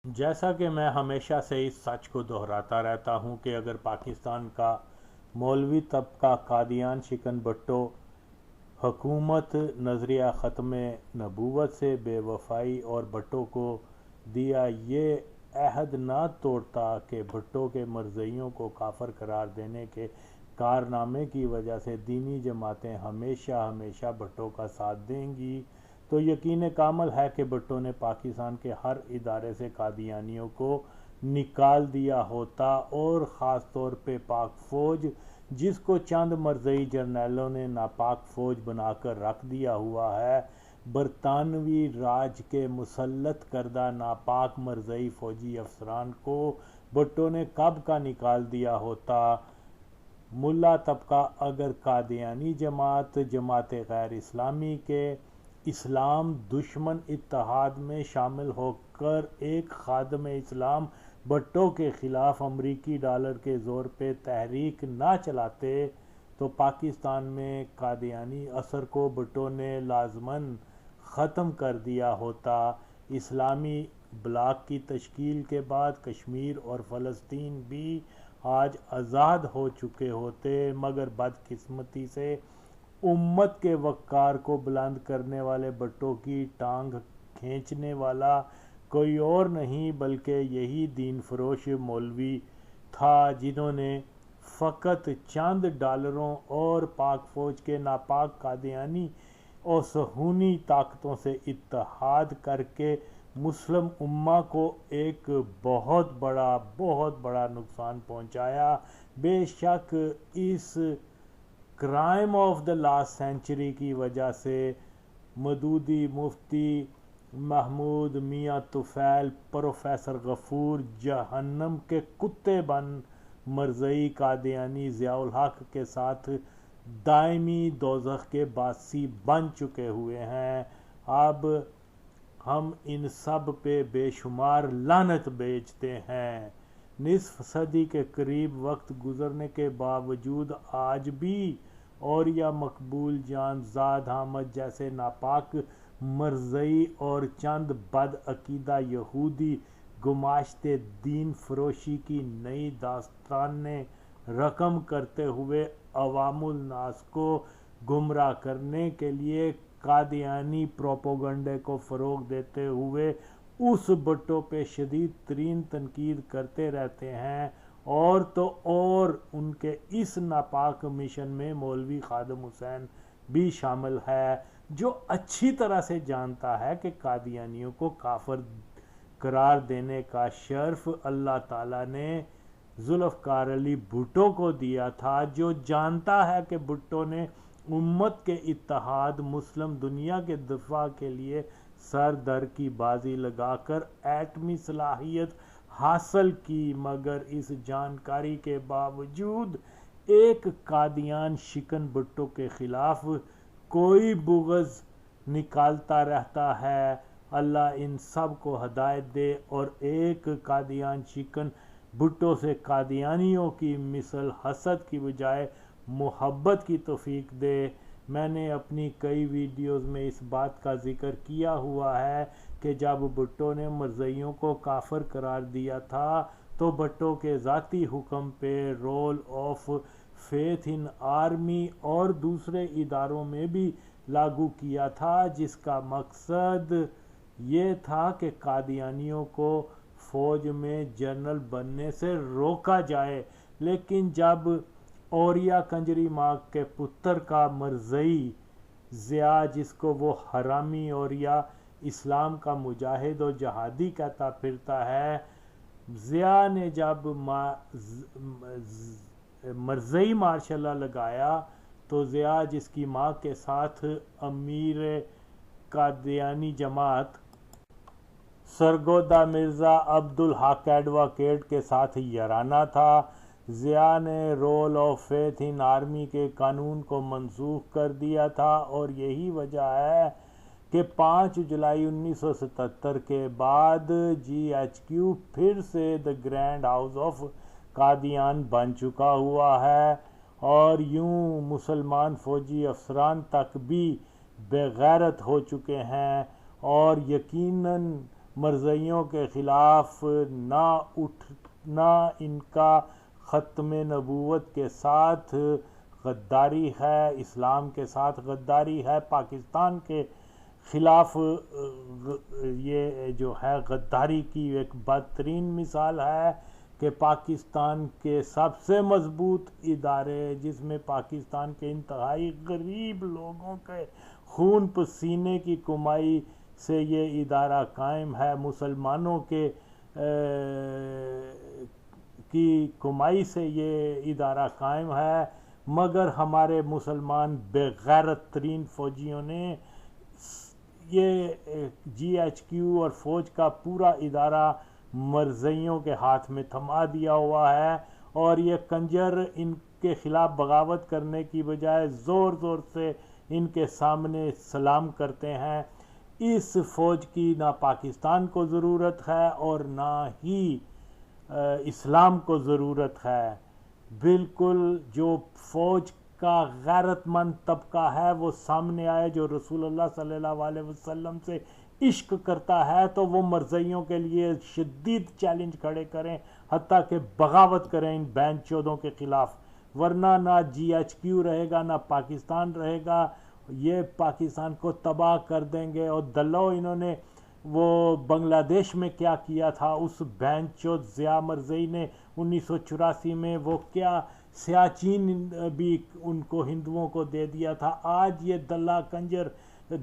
جیسا کہ میں ہمیشہ سے اس سچ کو دہراتا رہتا ہوں کہ اگر پاکستان کا مولوی طبقہ قادیان شکن بھٹو حکومت نظریہ ختم نبوت سے بے وفائی اور بھٹو کو دیا یہ عہد نہ توڑتا کہ بھٹو کے مرزائیوں کو کافر قرار دینے کے کارنامے کی وجہ سے دینی جماعتیں ہمیشہ ہمیشہ بھٹو کا ساتھ دیں گی، تو یقین کامل ہے کہ بھٹو نے پاکستان کے ہر ادارے سے قادیانیوں کو نکال دیا ہوتا، اور خاص طور پہ پاک فوج، جس کو چند مرزئی جرنیلوں نے ناپاک فوج بنا کر رکھ دیا ہوا ہے۔ برطانوی راج کے مسلط کردہ ناپاک مرزئی فوجی افسران کو بھٹو نے کب کا نکال دیا ہوتا۔ ملا طبقہ اگر قادیانی جماعت غیر اسلامی کے اسلام دشمن اتحاد میں شامل ہو کر ایک خادم اسلام بھٹو کے خلاف امریکی ڈالر کے زور پہ تحریک نہ چلاتے تو پاکستان میں قادیانی اثر کو بھٹو نے لازماً ختم کر دیا ہوتا۔ اسلامی بلاک کی تشکیل کے بعد کشمیر اور فلسطین بھی آج آزاد ہو چکے ہوتے، مگر بدقسمتی سے امت کے وقار کو بلند کرنے والے بھٹو کی ٹانگ کھینچنے والا کوئی اور نہیں بلکہ یہی دین فروش مولوی تھا، جنہوں نے فقط چند ڈالروں اور پاک فوج کے ناپاک قادیانی اور صہیونی طاقتوں سے اتحاد کر کے مسلم امہ کو ایک بہت بڑا نقصان پہنچایا۔ بے شک اس crime of the last century کی وجہ سے مودودی، مفتی محمود میاں طفیل، پروفیسر غفور، جہنم کے کتے بن مرزئی قادیانی ضیاء الحق کے ساتھ دائمی دوزخ کے باعثی بن چکے ہوئے ہیں۔ اب ہم ان سب پہ بے شمار لعنت بھیجتے ہیں۔ نصف صدی کے قریب وقت گزرنے کے باوجود آج بھی اوریہ مقبول جان، زاد احمد جیسے ناپاک مرزئی اور چند بد عقیدہ یہودی گماشتے دین فروشی کی نئی داستانیں رقم کرتے ہوئے عوام الناس کو گمراہ کرنے کے لیے قادیانی پروپیگنڈے کو فروغ دیتے ہوئے اس بھٹو پہ شدید ترین تنقید کرتے رہتے ہیں، اور تو اور ان کے اس ناپاک مشن میں مولوی خادم حسین بھی شامل ہے، جو اچھی طرح سے جانتا ہے کہ قادیانیوں کو کافر قرار دینے کا شرف اللہ تعالیٰ نے ذوالفقار علی بھٹو کو دیا تھا، جو جانتا ہے کہ بھٹو نے امت کے اتحاد، مسلم دنیا کے دفاع کے لیے سر در کی بازی لگا کر ایٹمی صلاحیت حاصل کی، مگر اس جانکاری کے باوجود ایک قادیان شکن بھٹو کے خلاف کوئی بغض نکالتا رہتا ہے۔ اللہ ان سب کو ہدایت دے اور ایک قادیان شکن بھٹو سے قادیانیوں کی مثل حسد کی بجائے محبت کی توفیق دے۔ میں نے اپنی کئی ویڈیوز میں اس بات کا ذکر کیا ہوا ہے کہ جب بھٹو نے مرزائیوں کو کافر قرار دیا تھا تو بھٹو کے ذاتی حکم پہ rule of faith in army اور دوسرے اداروں میں بھی لاگو کیا تھا، جس کا مقصد یہ تھا کہ قادیانیوں کو فوج میں جنرل بننے سے روکا جائے۔ لیکن جب اوریہ کنجری ماں کے پتر کا مرزئی ضیاء، جس کو وہ حرامی اوریہ اسلام کا مجاہد و جہادی کہتا پھرتا ہے، ضیاء نے جب مرزئی مارشل لا لگایا تو ضیاء، جس کی ماں کے ساتھ امیر قادیانی جماعت سرگودا مرزا عبدالحق ایڈوکیٹ کے ساتھ یارانہ تھا، ضیاء نے rule of faith in army کے قانون کو منسوخ کر دیا تھا، اور یہی وجہ ہے کہ 5 جولائی 1977 کے بعد جی ایچ کیو پھر سے the grand house of Qadian بن چکا ہوا ہے، اور یوں مسلمان فوجی افسران تک بھی بے غیرت ہو چکے ہیں، اور یقیناً مرزائیوں کے خلاف نہ اٹھنا ان کا ختم نبوت کے ساتھ غداری ہے، اسلام کے ساتھ غداری ہے، پاکستان کے خلاف یہ جو ہے غداری کی ایک بدترین مثال ہے کہ پاکستان کے سب سے مضبوط ادارے، جس میں پاکستان کے انتہائی غریب لوگوں کے خون پسینے کی کمائی سے یہ ادارہ قائم ہے، مسلمانوں کی کمائی سے یہ ادارہ قائم ہے، مگر ہمارے مسلمان بے غیرت ترین فوجیوں نے یہ جی ایچ کیو اور فوج کا پورا ادارہ مرزائیوں کے ہاتھ میں تھما دیا ہوا ہے، اور یہ کنجر ان کے خلاف بغاوت کرنے کی بجائے زور زور سے ان کے سامنے سلام کرتے ہیں۔ اس فوج کی نہ پاکستان کو ضرورت ہے اور نہ ہی اسلام کو ضرورت ہے۔ بالکل جو فوج کا غیرت مند طبقہ ہے وہ سامنے آئے، جو رسول اللہ صلی اللہ علیہ وسلم سے عشق کرتا ہے، تو وہ مرزائیوں کے لیے شدید چیلنج کھڑے کریں، حتیٰ کہ بغاوت کریں ان بین چودوں کے خلاف، ورنہ نہ جی ایچ کیو رہے گا نہ پاکستان رہے گا، یہ پاکستان کو تباہ کر دیں گے۔ اور دلو انہوں نے وہ بنگلہ دیش میں کیا کیا تھا، اس بین چود ضیاء مرزائی نے 1984 میں وہ کیا سیاچین بھی ان کو ہندوؤں کو دے دیا تھا۔ آج یہ دلہ کنجر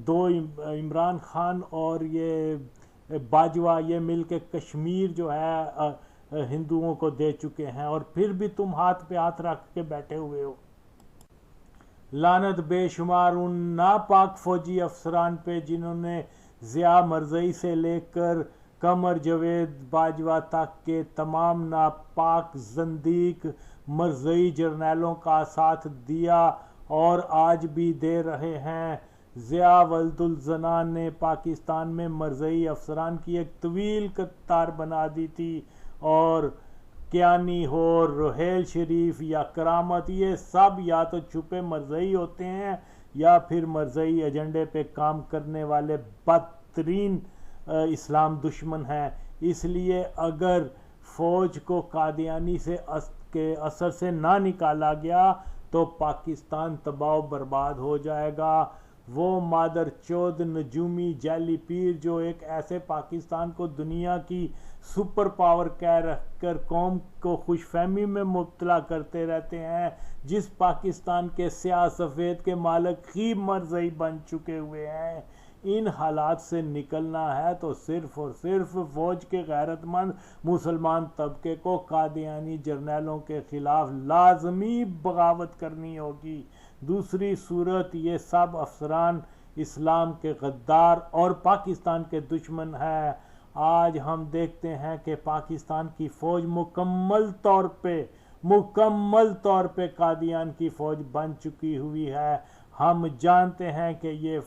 دو عمران خان اور یہ باجوہ یہ مل کے کشمیر جو ہے ہندوؤں کو دے چکے ہیں، اور پھر بھی تم ہاتھ پہ ہاتھ رکھ کے بیٹھے ہوئے ہو۔ لعنت بے شمار ان ناپاک فوجی افسران پہ جنہوں نے ضیاء مرزائی سے لے کر قمر جاوید باجوہ تک کے تمام ناپاک زندیق مرزائی جرنیلوں کا ساتھ دیا اور آج بھی دے رہے ہیں۔ ضیاء ولد الزنان نے پاکستان میں مرزائی افسران کی ایک طویل قطار بنا دی تھی، اور کیانی ہو، روہیل شریف یا کرامت، یہ سب یا تو چھپے مرزائی ہوتے ہیں یا پھر مرزائی ایجنڈے پہ کام کرنے والے بدترین اسلام دشمن ہیں۔ اس لیے اگر فوج کو قادیانی کے اثر سے نہ نکالا گیا تو پاکستان تباہ و برباد ہو جائے گا۔ وہ مادر چود نجومی جعلی پیر جو ایک ایسے پاکستان کو دنیا کی سپر پاور کہہ کر قوم کو خوش فہمی میں مبتلا کرتے رہتے ہیں، جس پاکستان کے سیاہ سفید کے مالک ہی مرزائی بن چکے ہوئے ہیں، ان حالات سے نکلنا ہے تو صرف اور صرف فوج کے غیرت مند مسلمان طبقے کو قادیانی جرنیلوں کے خلاف لازمی بغاوت کرنی ہوگی۔ دوسری صورت یہ سب افسران اسلام کے غدار اور پاکستان کے دشمن ہیں۔ آج ہم دیکھتے ہیں کہ پاکستان کی فوج مکمل طور پہ قادیان کی فوج بن چکی ہوئی ہے۔ ہم جانتے ہیں کہ یہ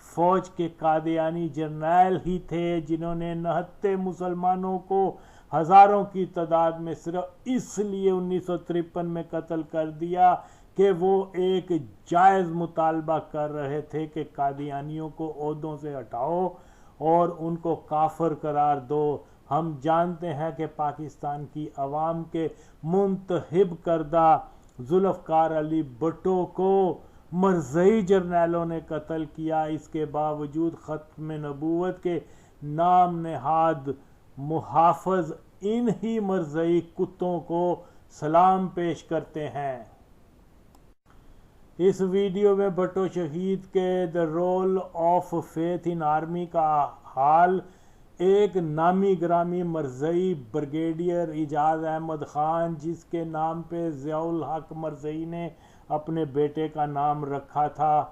فوج کے قادیانی جرنیل ہی تھے جنہوں نے نہتے مسلمانوں کو ہزاروں کی تعداد میں صرف اس لیے 1953 میں قتل کر دیا کہ وہ ایک جائز مطالبہ کر رہے تھے کہ قادیانیوں کو عہدوں سے ہٹاؤ اور ان کو کافر قرار دو۔ ہم جانتے ہیں کہ پاکستان کی عوام کے منتخب کردہ ذوالفقار علی بھٹو کو مرزائی جرنیلوں نے قتل کیا۔ اس کے باوجود ختم نبوت کے نام نہاد محافظ انہی مرزائی کتوں کو سلام پیش کرتے ہیں۔ اس ویڈیو میں بھٹو شہید کے the rule of faith in army کا حال ایک نامی گرامی مرزائی بریگیڈیئر اعجاز احمد خان، جس کے نام پہ ضیاء الحق مرزائی نے اپنے بیٹے کا نام رکھا تھا،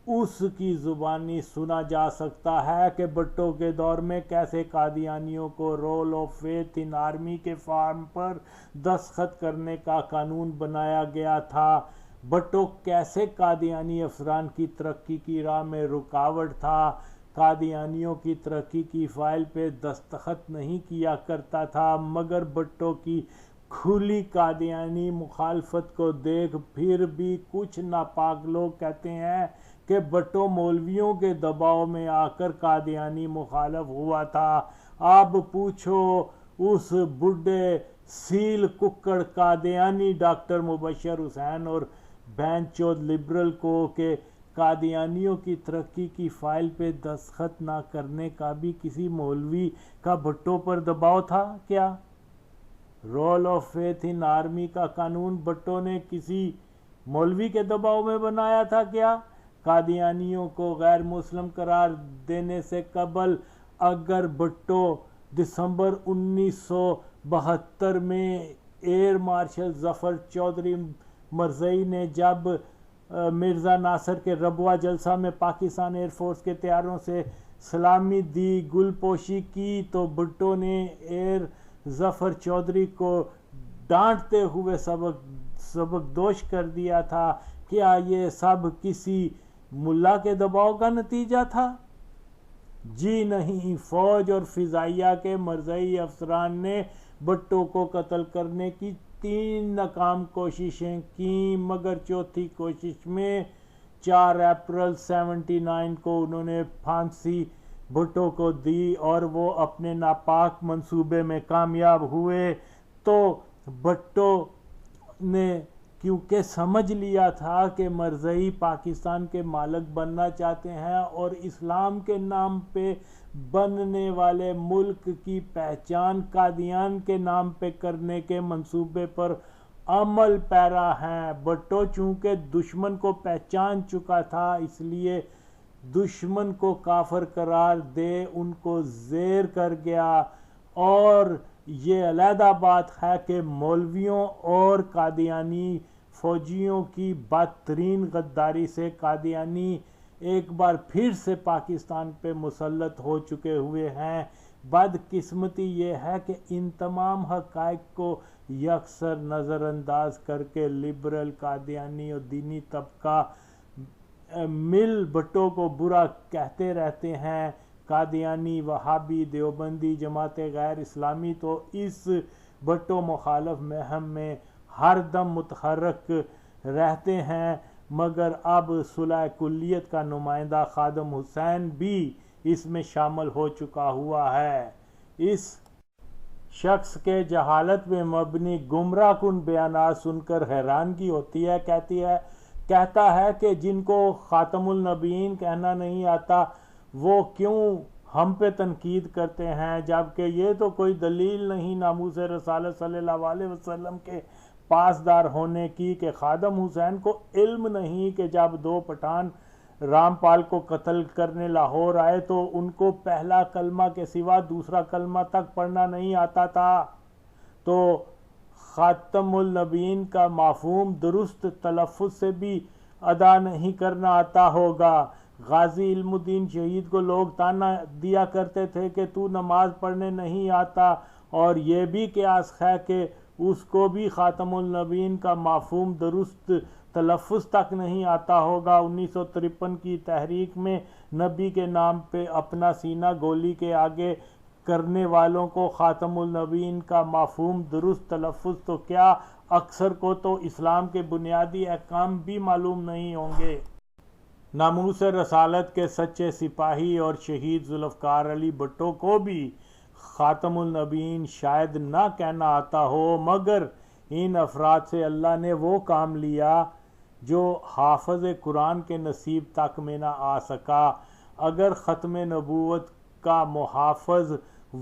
اس کی زبانی سنا جا سکتا ہے کہ بھٹو کے دور میں کیسے قادیانیوں کو rule of faith in army کے فارم پر دستخط کرنے کا قانون بنایا گیا تھا۔ بھٹو کیسے قادیانی افسران کی ترقی کی راہ میں رکاوٹ تھا، قادیانیوں کی ترقی کی فائل پہ دستخط نہیں کیا کرتا تھا، مگر بھٹو کی کھلی قادیانی مخالفت کو دیکھ پھر بھی کچھ ناپاک لوگ کہتے ہیں کہ بھٹو مولویوں کے دباؤ میں آ کر قادیانی مخالف ہوا تھا۔ اب پوچھو اس بڈھے سیل ککڑ قادیانی ڈاکٹر مبشر حسین اور بہن چود لبرل کو کہ قادیانیوں کی ترقی کی فائل پہ دستخط نہ کرنے کا بھی کسی مولوی کا بھٹو پر دباؤ تھا کیا؟ Rule of faith in army کا قانون بھٹو نے کسی مولوی کے دباؤ میں بنایا تھا کیا؟ قادیانیوں کو غیر مسلم قرار دینے سے قبل اگر بھٹو دسمبر 1972 میں ایئر مارشل ظفر چودھری مرزئی نے جب مرزا ناصر کے ربوہ جلسہ میں پاکستان ایئر فورس کے طیاروں سے سلامی دی، گل پوشی کی، تو بھٹو نے ایئر ظفر چودھری کو ڈانٹتے ہوئے سبق دوش کر دیا تھا۔ کیا یہ سب کسی ملا کے دباؤ کا نتیجہ تھا؟ جی نہیں، فوج اور فضائیہ کے مرزئی افسران نے بھٹو کو قتل کرنے کی 3 ناکام کوششیں کیں، مگر چوتھی کوشش میں 4 اپریل 79 کو انہوں نے پھانسی بھٹو کو دی اور وہ اپنے ناپاک منصوبے میں کامیاب ہوئے۔ تو بھٹو نے کیونکہ سمجھ لیا تھا کہ مرزئی پاکستان کے مالک بننا چاہتے ہیں اور اسلام کے نام پہ بننے والے ملک کی پہچان قادیان کے نام پہ کرنے کے منصوبے پر عمل پیرا ہیں۔ بھٹو چونکہ دشمن کو پہچان چکا تھا، اس لیے دشمن کو کافر قرار دے ان کو زیر کر گیا۔ اور یہ علیحدہ بات ہے کہ مولویوں اور قادیانی فوجیوں کی بدترین غداری سے قادیانی ایک بار پھر سے پاکستان پہ مسلط ہو چکے ہوئے ہیں۔ بدقسمتی یہ ہے کہ ان تمام حقائق کو یکسر نظر انداز کر کے لبرل، قادیانی اور دینی طبقہ مل بھٹو کو برا کہتے رہتے ہیں۔ قادیانی، وہابی، دیوبندی، جماعت غیر اسلامی تو اس بھٹو مخالف مہم میں ہر دم متحرک رہتے ہیں، مگر اب صلح کلیت کا نمائندہ خادم حسین بھی اس میں شامل ہو چکا ہوا ہے۔ اس شخص کے جہالت میں مبنی گمراہ کن بیانات سن کر حیرانگی ہوتی ہے۔ کہتا ہے کہ جن کو خاتم النبیین کہنا نہیں آتا وہ کیوں ہم پہ تنقید کرتے ہیں، جبکہ یہ تو کوئی دلیل نہیں ناموس رسالت صلی اللہ علیہ وسلم کے پاسدار ہونے کی کہ خادم حسین کو علم نہیں کہ جب 2 پٹھان رام پال کو قتل کرنے لاہور آئے تو ان کو پہلا کلمہ کے سوا دوسرا کلمہ تک پڑھنا نہیں آتا تھا، تو خاتم النبیین کا مفہوم درست تلفظ سے بھی ادا نہیں کرنا آتا ہوگا۔ غازی علم الدین شہید کو لوگ طعنہ دیا کرتے تھے کہ تو نماز پڑھنے نہیں آتا، اور یہ بھی قیاس ہے کہ اس کو بھی خاتم النبیین کا مفہوم درست تلفظ تک نہیں آتا ہوگا۔ 1953 کی تحریک میں نبی کے نام پہ اپنا سینہ گولی کے آگے کرنے والوں کو خاتم النبیین کا مفہوم درست تلفظ تو کیا، اکثر کو تو اسلام کے بنیادی احکام بھی معلوم نہیں ہوں گے۔ ناموس رسالت کے سچے سپاہی اور شہید ذوالفقار علی بھٹو کو بھی خاتم النبیین شاید نہ کہنا آتا ہو، مگر ان افراد سے اللہ نے وہ کام لیا جو حافظ قرآن کے نصیب تک میں نہ آ سکا۔ اگر ختم نبوت کا محافظ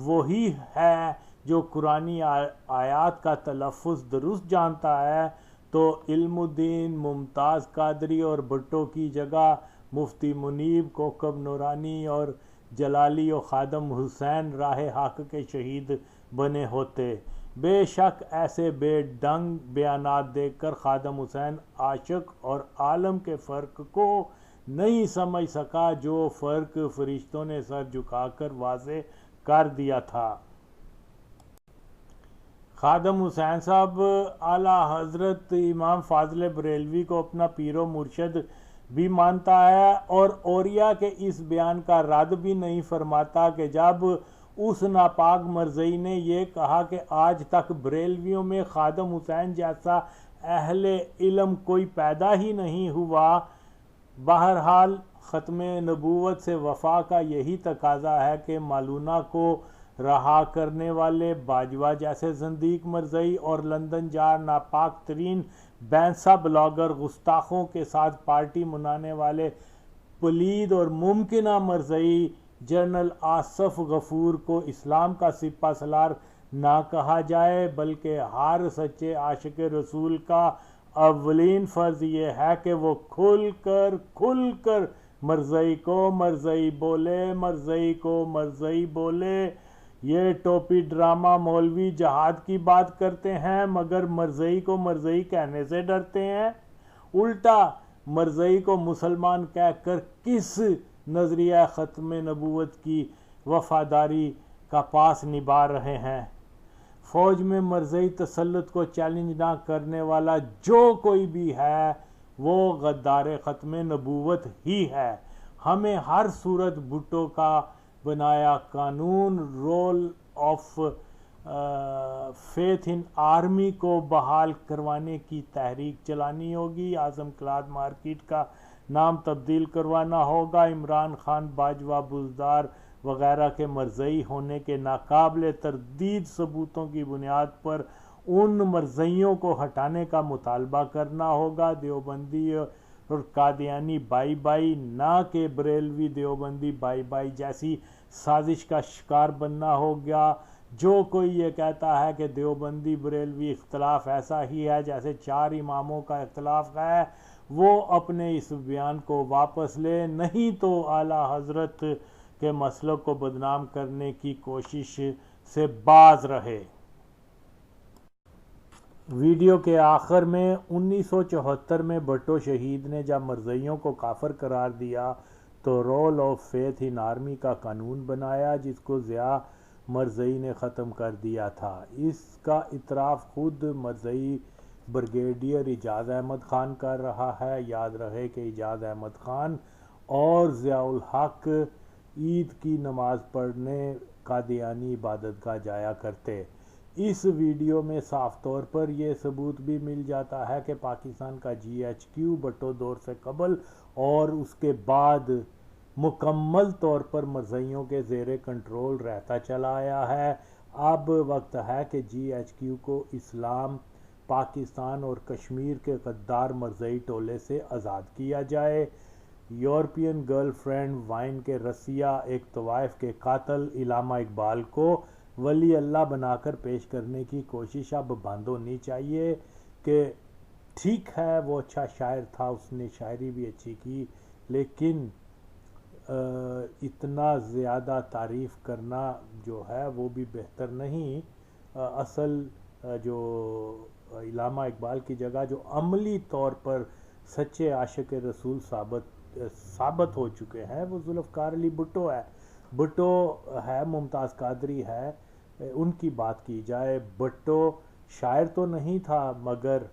وہی ہے جو قرآنی آیات کا تلفظ درست جانتا ہے، تو علم الدین ممتاز قادری اور بھٹو کی جگہ مفتی منیب، کوکب نورانی اور جلالی و خادم حسین راہ حق کے شہید بنے ہوتے۔ بے شک ایسے بے ڈنگ بیانات دیکھ کر خادم حسین عاشق اور عالم کے فرق کو نہیں سمجھ سکا، جو فرق فرشتوں نے سر جھکا کر واضح کر دیا تھا۔ خادم حسین صاحب اعلیٰ حضرت امام فاضل بریلوی کو اپنا پیر و مرشد بھی مانتا ہے، اور اوریہ کے اس بیان کا رد بھی نہیں فرماتا کہ جب اس ناپاک مرزئی نے یہ کہا کہ آج تک بریلویوں میں خادم حسین جیسا اہل علم کوئی پیدا ہی نہیں ہوا، بہرحال ختم نبوت سے وفا کا یہی تقاضا ہے کہ مالونہ کو رہا کرنے والے باجوہ جیسے زندیق مرزئی اور لندن جار ناپاک ترین بینسا بلاگر گستاخوں کے ساتھ پارٹی منانے والے پلید اور ممکنہ مرزئی جنرل آصف غفور کو اسلام کا سپہ سالار نہ کہا جائے، بلکہ ہر سچے عاشق رسول کا اولین فرض یہ ہے کہ وہ کھل کر مرزئی کو مرزئی بولے، مرزئی کو مرزئی بولے۔ یہ ٹوپی ڈرامہ مولوی جہاد کی بات کرتے ہیں مگر مرزئی کو مرزئی کہنے سے ڈرتے ہیں۔ الٹا مرزئی کو مسلمان کہہ کر کس نظریہ ختم نبوت کی وفاداری کا پاس نبھا رہے ہیں؟ فوج میں مرزئی تسلط کو چیلنج نہ کرنے والا جو کوئی بھی ہے وہ غدار ختم نبوت ہی ہے۔ ہمیں ہر صورت بھٹو کا بنایا قانون rule of faith in army کو بحال کروانے کی تحریک چلانی ہوگی، اعظم کلاد مارکیٹ کا نام تبدیل کروانا ہوگا، عمران خان باجوہ بزدار وغیرہ کے مرزئی ہونے کے ناقابل تردید ثبوتوں کی بنیاد پر ان مرزئیوں کو ہٹانے کا مطالبہ کرنا ہوگا، دیوبندی اور قادیانی بائی بائی نہ کہ بریلوی دیوبندی بائی بائی جیسی سازش کا شکار بننا ہوگا۔ جو کوئی یہ کہتا ہے کہ دیوبندی بریلوی اختلاف ایسا ہی ہے جیسے چار اماموں کا اختلاف ہے، وہ اپنے اس بیان کو واپس لے، نہیں تو اعلیٰ حضرت کے مسلک کو بدنام کرنے کی کوشش سے باز رہے۔ ویڈیو کے آخر میں 1974 میں بھٹو شہید نے جب مرزئیوں کو کافر قرار دیا تو rule of faith in army کا قانون بنایا جس کو ضیاء مرزئی نے ختم کر دیا تھا۔ اس کا اعتراف خود مرزئی بریگیڈیئر اعجاز احمد خان کر رہا ہے۔ یاد رہے کہ اعجاز احمد خان اور ضیاء الحق عید کی نماز پڑھنے قادیانی عبادت گاہ جایا کرتے۔ اس ویڈیو میں صاف طور پر یہ ثبوت بھی مل جاتا ہے کہ پاکستان کا جی ایچ کیو بھٹو دور سے قبل اور اس کے بعد مکمل طور پر مرزئیوں کے زیر کنٹرول رہتا چلا آیا ہے۔ اب وقت ہے کہ جی ایچ کیو کو اسلام، پاکستان اور کشمیر کے غدار مرزئی ٹولے سے آزاد کیا جائے۔ یورپین گرل فرینڈ وائن کے رسیا ایک طوائف کے قاتل علامہ اقبال کو ولی اللہ بنا کر پیش کرنے کی کوشش اب بند ہونی چاہیے کہ ٹھیک ہے وہ اچھا شاعر تھا، اس نے شاعری بھی اچھی کی، لیکن اتنا زیادہ تعریف کرنا جو ہے وہ بھی بہتر نہیں۔ اصل جو علامہ اقبال کی جگہ جو عملی طور پر سچے عاشق رسول ثابت ہو چکے ہیں وہ ذوالفقار علی بھٹو ہے۔ بھٹو ہے، ممتاز قادری ہے، ان کی بات کی جائے۔ بھٹو شاعر تو نہیں تھا مگر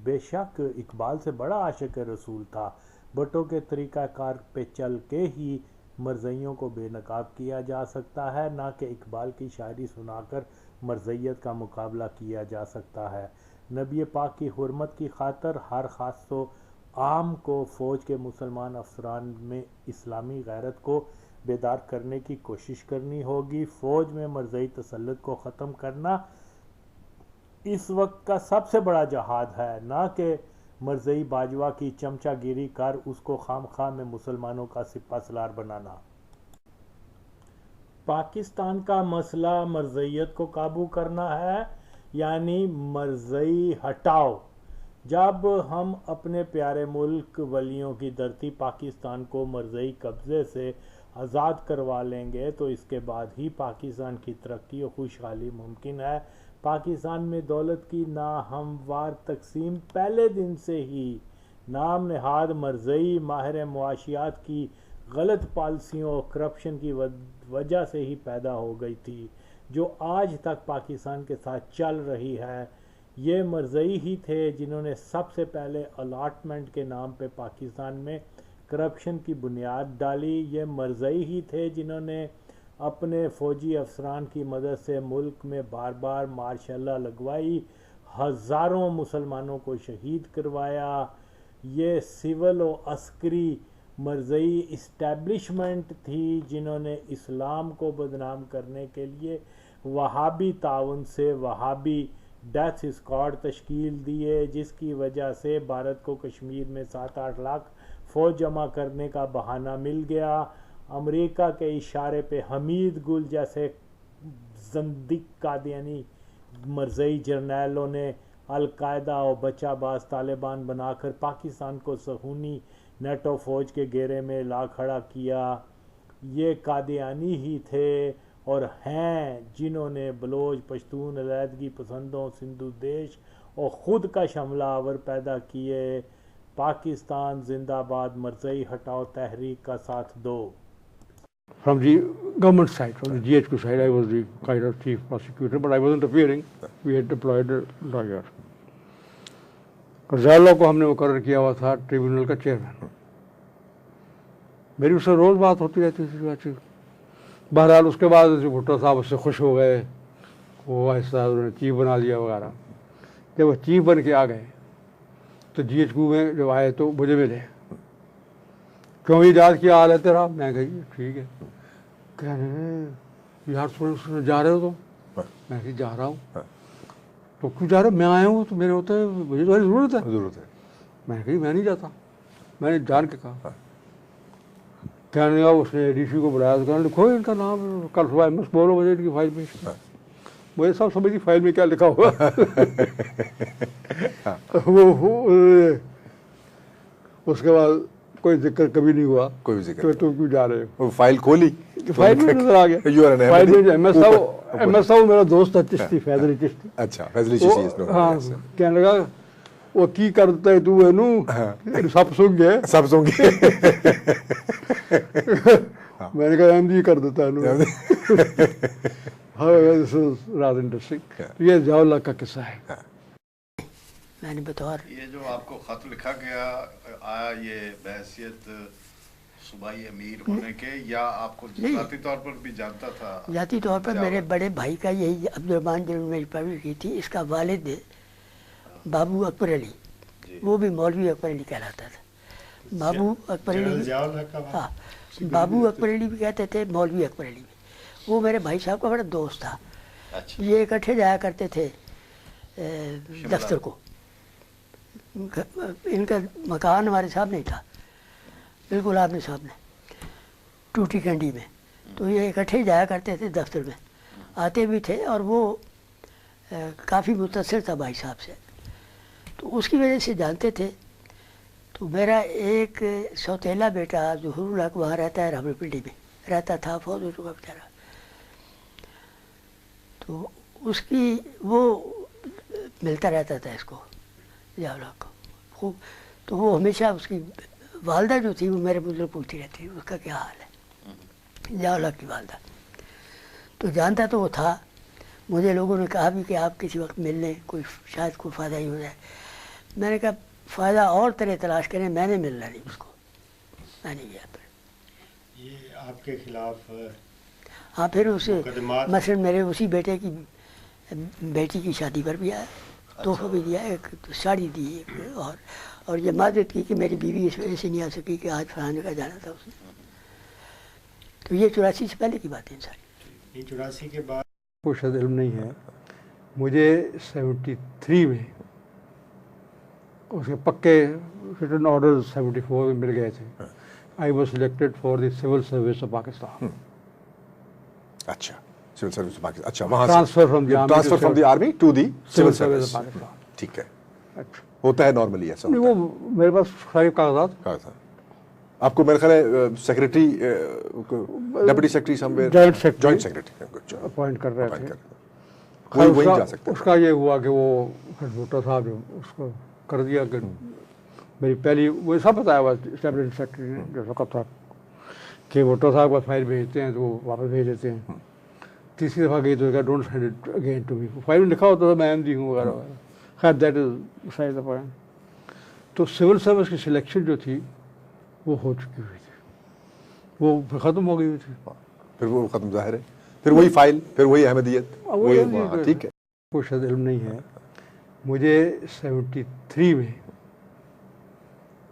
بے شک اقبال سے بڑا عاشق رسول تھا۔ بھٹو کے طریقہ کار پہ چل کے ہی مرزئیوں کو بے نقاب کیا جا سکتا ہے، نہ کہ اقبال کی شاعری سنا کر مرزیت کا مقابلہ کیا جا سکتا ہے۔ نبی پاک کی حرمت کی خاطر ہر خاص و عام کو فوج کے مسلمان افسران میں اسلامی غیرت کو بیدار کرنے کی کوشش کرنی ہوگی۔ فوج میں مرزئی تسلط کو ختم کرنا اس وقت کا سب سے بڑا جہاد ہے، نہ کہ مرزئی باجوہ کی چمچہ گیری کر اس کو خام خواہ میں مسلمانوں کا سپہ سالار بنانا۔ پاکستان کا مسئلہ مرزیت کو قابو کرنا ہے، یعنی مرزئی ہٹاؤ۔ جب ہم اپنے پیارے ملک ولیوں کی دھرتی پاکستان کو مرزئی قبضے سے آزاد کروا لیں گے تو اس کے بعد ہی پاکستان کی ترقی و خوشحالی ممکن ہے۔ پاکستان میں دولت کی ناہموار تقسیم پہلے دن سے ہی نام نہاد مرزئی ماہر معاشیات کی غلط پالیسیوں اور کرپشن کی وجہ سے ہی پیدا ہو گئی تھی، جو آج تک پاکستان کے ساتھ چل رہی ہے۔ یہ مرزئی ہی تھے جنہوں نے سب سے پہلے الاٹمنٹ کے نام پہ پاکستان میں کرپشن کی بنیاد ڈالی۔ یہ مرزئی ہی تھے جنہوں نے اپنے فوجی افسران کی مدد سے ملک میں بار بار مارشل لاء لگوائی، ہزاروں مسلمانوں کو شہید کروایا۔ یہ سول و عسکری مرزئی اسٹیبلشمنٹ تھی جنہوں نے اسلام کو بدنام کرنے کے لیے وہابی تعاون سے وہابی ڈیتھ اسکواڈ تشکیل دیے، جس کی وجہ سے بھارت کو کشمیر میں 7-8 لاکھ فوج جمع کرنے کا بہانہ مل گیا۔ امریکہ کے اشارے پہ حمید گل جیسے زندق قادیانی مرزئی جرنیلوں نے القاعدہ اور بچہ باز طالبان بنا کر پاکستان کو صہیونی نیٹو فوج کے گھیرے میں لا کھڑا کیا۔ یہ قادیانی ہی تھے اور ہیں جنہوں نے بلوچ، پشتون، علیحدگی پسندوں، سندھو دیش اور خود کا حملہ آور پیدا کیے۔ پاکستان زندہ باد، مرزئی ہٹاؤ تحریک کا ساتھ دو۔ From the government side, from the GHQ side, I was the kind of chief prosecutor, but I wasn't appearing. We had deployed a lawyer. Ghazala کو ہم نے مقرر کیا ہوا تھا ٹریبیونل کا چیئرمین۔ میری اس سے روز بات ہوتی رہتی تھی۔ بہرحال اس کے بعد بھٹو صاحب اس سے خوش ہو گئے، وہ ایسا انہوں نے چیف بنا دیا وغیرہ۔ جب وہ چیف بن کے آ گئے تو جی ایچ کیو میں جب آئے تو مجھے ملے، کیوں ایجاد کیا حال ہے تیرا؟ میں کہی ٹھیک ہے۔ کہنے یار تھوڑا جا رہے ہو تو میں کہی جا رہا ہوں۔ تو کیوں جا رہے ہو؟ میں آیا ہوں تو میرے ہوتے مجھے تمہاری ضرورت ہے۔ میں کہی میں نہیں جاتا، میں نے جان کے کہا۔ کہنے لگا اس نے ڈی سی کو بلایا تو کہنے لکھو ان کا نام، کل صبح MS بولو مجھے ان کی فائل میں۔ مجھے سب سمجھتی فائل میں کیا لکھا ہوا۔ اس کے بعد کوئی ذکر کبھی نہیں ہوا، کوئی ذکر تم کیوں جا رہے ہو؟ فائل کھولی، فائل میں نظر آ گیا۔ فائل میں ایم ایس صاحب میرا دوست تھا چشتی، فیض علی چشتی۔ اچھا فیض علی چشتی۔ ہاں، کہنے لگا وہ کی کرتا ہے تو ہے نو سب سن گئے، سب سن گئے۔ میں نے کہا ایم جی کر دیتا ہے نو۔ رات انٹرسٹنگ۔ یہ ضیاء اللہ کا قصہ ہے۔ میں نے بطور یہ جو آپ کو خط لکھا گیا آیا یہ بحیثیت صوبائی امیر ہونے کے، یا آپ کو ذاتی طور پر بھی جانتا تھا؟ ذاتی طور پر میرے بڑے بھائی کا یہی عبدالرحمٰن جنہوں نے میری پرورش کی تھی، اس کا والد بابو اکبر علی، وہ بھی مولوی اکبر علی کہلاتا تھا۔ بابو اکبر علی، ہاں بابو اکبر علی بھی کہتے تھے، مولوی اکبر علی بھی۔ وہ میرے بھائی صاحب کا بڑا دوست تھا۔ یہ اکٹھے جایا کرتے تھے دفتر کو۔ ان کا مکان ہمارے سامنے تھا، بالکل آپ نے سامنے ٹوٹی کنڈی میں۔ تو یہ اکٹھے جایا کرتے تھے دفتر میں، آتے بھی تھے، اور وہ کافی متاثر تھا بھائی صاحب سے، تو اس کی وجہ سے جانتے تھے۔ تو میرا ایک سوتیلا بیٹا ظہور الحق وہاں رہتا ہے، رابر پنڈی میں رہتا تھا، فوت ہو چکا بیچارہ۔ تو اس کی وہ ملتا رہتا تھا اس کو، ضیاء اللہ کو خوب۔ تو وہ ہمیشہ اس کی والدہ جو تھی وہ میرے مجھ سے پوچھتی رہتی تھی اس کا کیا حال ہے، ضیاء اللہ کی والدہ۔ تو جانتا تو وہ تھا۔ مجھے لوگوں نے کہا بھی کہ آپ کسی وقت مل لیں، کوئی شاید کوئی فائدہ ہی ہو جائے۔ میں نے کہا فائدہ اور طرح تلاش کریں، میں نے ملنا نہیں اس کو، میں نہیں گیا۔ پھر یہ آپ کے خلاف ہاں پھر اسے مثلاً میرے اسی بیٹے کی بیٹی کی شادی پر بھی آیا، تحفہ بھی دیا، ایک ساڑی دی ایک، اور یہ معذرت کی کہ میری بیوی اس وجہ سے نہیں آ سکی کہ آج فلاں جگہ جانا تھا اس نے۔ تو یہ 84 سے پہلے کی باتیں ساری۔ 84 کے بعد کو شاید علم نہیں ہے، مجھے 73 میں اس کے پکے ریٹن آرڈر 74 میں مل گئے تھے۔ I was selected for the civil service of Pakistan. اچھا سول سروس پاکستان، اچھا وہاں transfer from the army to the civil service of Pakistan. ٹھیک ہے، اچھا ہوتا ہے نارملی ایسا نہیں، وہ میرے پاس سارے کاغذات۔ آپ کو میرا خیال ہے سیکرٹری، ڈپٹی سیکرٹری سمویئر، جوائنٹ سیکرٹری اپوائنٹ کر رہے تھے۔ کوئی وہیں جا سکتا ہے۔ اس کا یہ ہوا کہ وہ بھٹو صاحب نے اس کو کر دیا کہ میری پہلی، وہ سب بتایا ہوا اسٹیبلش سیکرٹری نے جو وقت تھا کہ بھٹو صاحب کا فائل بھیجتے ہیں تو وہ واپس بھیج دیتے ہیں۔ تیسری دفعہ گئی تو don't send it again to me, file میں لکھا ہوتا تھا میں MD ہوں وغیرہ وغیرہ۔ خیر that is beside the point. تو سول سروس کی سلیکشن جو تھی وہ ہو چکی ہوئی تھی، وہ ختم ہو گئی ہوئی تھی۔ پھر وہ ختم، ظاہر ہے، پھر وہی فائل، پھر وہی احمدیت، وہی ٹھیک ہے۔ کوئی شاید علم نہیں ہے، مجھے 73 میں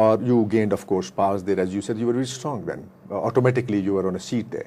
Or you gained, of course, powers there. As you said, you were very strong then. Automatically, you were on a seat there.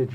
AG.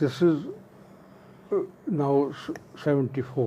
This is now 74.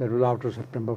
That was after September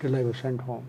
Till I was sent home.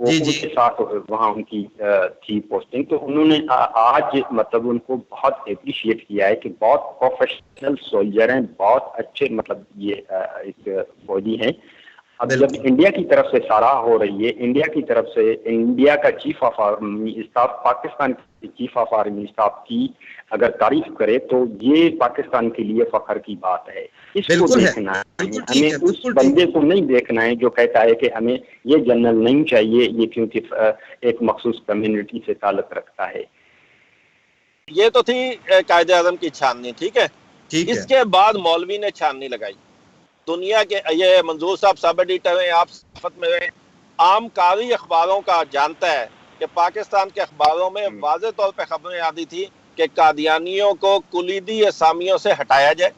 وہ ان کے ساتھ وہاں ان کی تھی posting. تو انہوں نے آج مطلب ان کو بہت اپریشیٹ کیا ہے کہ بہت پروفیشنل سولجر ہیں, بہت اچھے مطلب یہ ایک فوجی ہیں. اب جب انڈیا کی طرف سے سراہ ہو رہی ہے, انڈیا کی طرف سے انڈیا کا chief of army staff Pakistan کے چیف آف آرمی اسٹاف کی اگر تعریف کرے تو یہ پاکستان کے لیے فخر کی بات ہے. اس کو دیکھنا ہے, ہمیں اس بندے کو نہیں دیکھنا ہے جو کہتا ہے کہ ہمیں یہ جنرل نہیں چاہیے یہ کیونکہ ایک مخصوص کمیونٹی سے تعلق رکھتا ہے. یہ تو تھی قائد اعظم کی چھاننی, ٹھیک ہے. اس کے بعد مولوی نے چھاننی لگائی. دنیا کے یہ منظور صاحب سب ایڈیٹر ہیں, آپ صفت میں عام قاری اخباروں کا جانتا ہے کہ پاکستان کے اخباروں میں واضح طور پہ خبریں آتی تھی کہ قادیانیوں کو کلیدی اسامیوں سے ہٹایا جائے,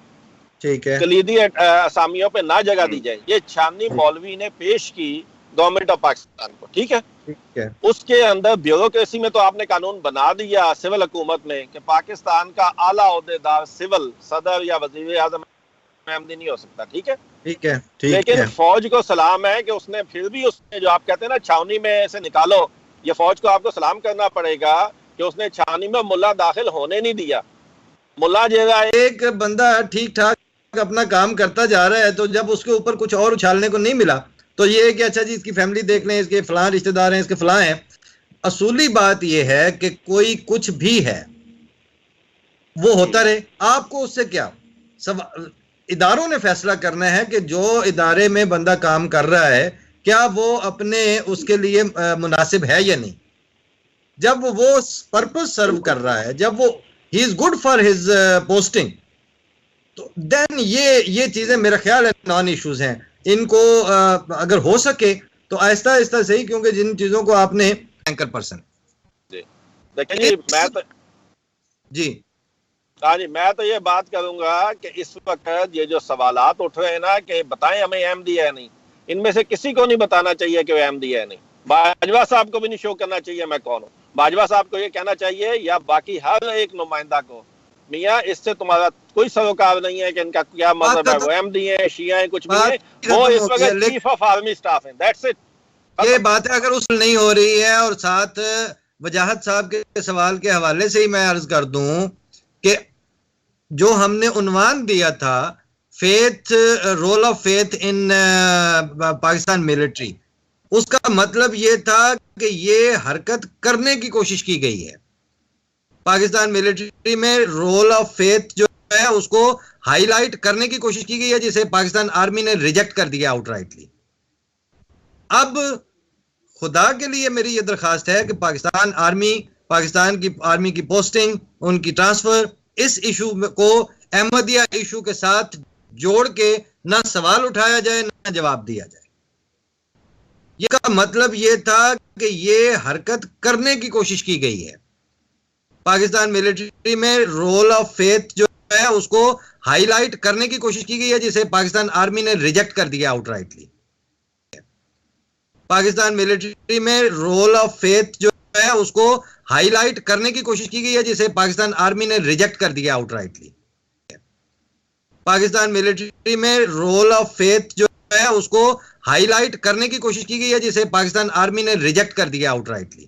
ٹھیک ہے, کلیدی اسامیوں پہ نہ جگہ دی جائے. یہ چھاننی مولوی نے پیش کی گورنمنٹ آف پاکستان کو, ٹھیک ہے. اس کے اندر بیوروکریسی میں تو آپ نے قانون بنا دیا سول حکومت میں کہ پاکستان کا اعلیٰ عہدیدار سول صدر یا وزیر اعظم احمدی نہیں ہو سکتا, ٹھیک ہے, ٹھیک ہے. لیکن فوج کو سلام ہے کہ اس نے پھر بھی اس نے جو آپ کہتے ہیں نا چھاونی میں سے نکالو, یہ فوج کو آپ کو سلام کرنا پڑے گا کہ اس نے چھاونی میں ملا داخل ہونے نہیں دیا. ملا جگہ ایک بندہ ٹھیک ٹھاک اپنا کام کرتا جا رہا ہے تو جب اس کے اوپر کچھ اور اچھالنے کو نہیں ملا تو یہ کہ اچھا جی اس کی فیملی دیکھ لیں, اس کے فلاں رشتہ دار ہیں, اس کے فلاں ہیں. اصولی بات یہ ہے کہ کوئی کچھ بھی ہے وہ ہوتا رہے, آپ کو اس سے کیا. اداروں نے فیصلہ کرنا ہے کہ جو ادارے میں بندہ کام کر رہا ہے کیا وہ اپنے اس کے لیے مناسب ہے یا نہیں. جب وہ پرپس سرو کر رہا ہے, جب وہ ہی is good for his posting, تو دین یہ چیزیں میرا خیال ہے نان ایشوز ہیں. ان کو اگر ہو سکے تو آہستہ آہستہ صحیح, کیونکہ جن چیزوں کو آپ نے اینکر پرسن جی ہاں جی, میں تو یہ بات کروں گا کہ اس وقت یہ جو سوالات اٹھ رہے ہیں نا کہ بتائیں ہمیں احمدی ہے نہیں, ان میں سے کسی کو نہیں بتانا چاہیے کہ وہ احمدی ہے نہیں. باجوہ صاحب کو بھی نہیں شو کرنا چاہیے میں کون ہوں. باجوہ صاحب کو یہ کہنا چاہیے یا باقی ہر ایک نمائندہ کو, میاں اس سے تمہارا کوئی سروکار نہیں ہے کہ ان کا کیا مذہب ہے, وہ احمدی ہیں, شیعہ ہیں, کچھ بھی ہیں, وہ اس وقت چیف آف آرمی سٹاف ہیں. That's it. یہ بات ہے اگر اصول نہیں ہو رہی ہے. اور ساتھ وجاہت صاحب کے سوال کے حوالے سے ہی میں عرض کر دوں کہ جو ہم نے عنوان دیا تھا faith, rule of faith in Pakistan military, اس کا مطلب یہ تھا کہ یہ حرکت کرنے کی کوشش کی گئی ہے. پاکستان ملٹری میں رول آف فیتھ جو ہے اس کو ہائی لائٹ کرنے کی کوشش کی گئی ہے, جسے پاکستان آرمی نے ریجیکٹ کر دیا آؤٹ رائٹلی. اب خدا کے لیے میری یہ درخواست ہے کہ پاکستان کی آرمی کی پوسٹنگ, ان کی ٹرانسفر, اس ایشو کو احمدیہ ایشو کے ساتھ جوڑ کے نہ سوال اٹھایا جائے نہ جواب دیا جائے. یہ کا مطلب یہ تھا کہ یہ حرکت کرنے کی کوشش کی گئی ہے. پاکستان ملٹری میں رول آف فیتھ جو ہے اس کو ہائی لائٹ کرنے کی کوشش کی گئی ہے, جسے پاکستان آرمی نے ریجیکٹ کر دیا آؤٹ رائٹلی. پاکستان ملٹری میں رول آف فیتھ جو ہے اس کو ہائی لائٹ کرنے کی کوشش کی گئی ہے, جسے پاکستان آرمی نے ریجیکٹ کر دیا آؤٹ رائٹلی. پاکستان ملٹری میں رول آف فیتھ جو ہے اس کو ہائی لائٹ کرنے کی کوشش کی گئی ہے, جسے پاکستان آرمی نے ریجیکٹ کر دیا آؤٹ رائٹلی.